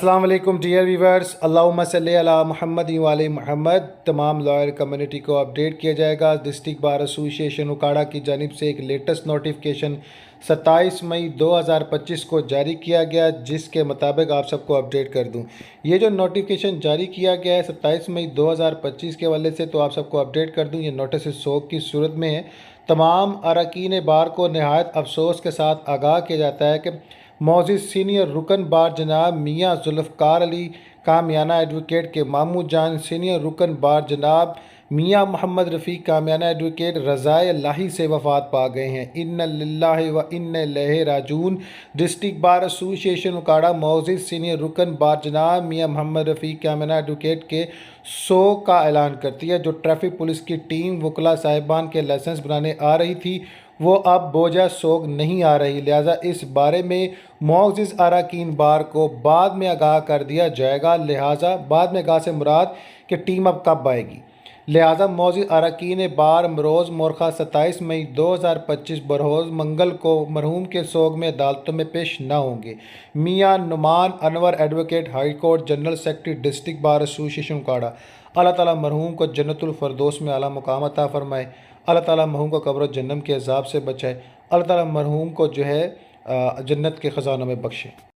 السلام علیکم dear viewers, اللہم صلی علی محمد و علی محمد۔ تمام لائر کمیونٹی کو اپڈیٹ کیا جائے گا۔ District bar association Okara کی جانب سے ایک لیٹسٹ نوٹیفکیشن 27 مئی 2025 کو جاری کیا گیا، جس کے مطابق آپ سب کو اپڈیٹ کر دوں۔ یہ جو نوٹیفکیشن جاری کیا گیا ہے 27 مئی 2025 کے حوالے سے، تو آپ سب کو اپڈیٹ کر دوں۔ یہ نوٹس سوگ کی صورت میں ہے۔ تمام اراکین بار کو نہایت افسوس کے ساتھ آگاہ کیا جاتا ہے کہ معزز سینئر رکن بار جناب میاں ذوالفقار علی کامیانہ ایڈوکیٹ کے ماموں جان، سینئر رکن بار جناب میاں محمد رفیق کامیانہ ایڈوکیٹ رضائے الہی سے وفات پا گئے ہیں۔ انا للہ و انا الیہ راجعون۔ District bar association Okara معزز سینئر رکن بار جناب میاں محمد رفیق کامیانہ ایڈوکیٹ کے سوگ کا اعلان کرتی ہے۔ جو ٹریفک پولیس کی ٹیم وکلاء صاحبان کے لائسنس بنانے آ رہی تھی، وہ اب بوجھ سوگ نہیں آ رہی، لہٰذا اس بارے میں معزز اراکین بار کو بعد میں آگاہ کر دیا جائے گا۔ لہٰذا بعد میں آگاہ سے مراد کہ ٹیم اب کب آئے گی۔ لہٰذا معزز اراکین بار بروز مورخہ 27 مئی 2025 بروز منگل کو مرحوم کے سوگ میں عدالتوں میں پیش نہ ہوں گے۔ Mian Noman Anwar advocate, high court general secretary district bar association Okara. اللہ تعالیٰ مرحوم کو جنت الفردوس میں اعلیٰ مقام عطا فرمائے۔ اللہ تعالیٰ مرحوم کو قبر و جہنم کے عذاب سے بچائے۔ اللہ تعالیٰ مرحوم کو جنت کے خزانوں میں بخشے۔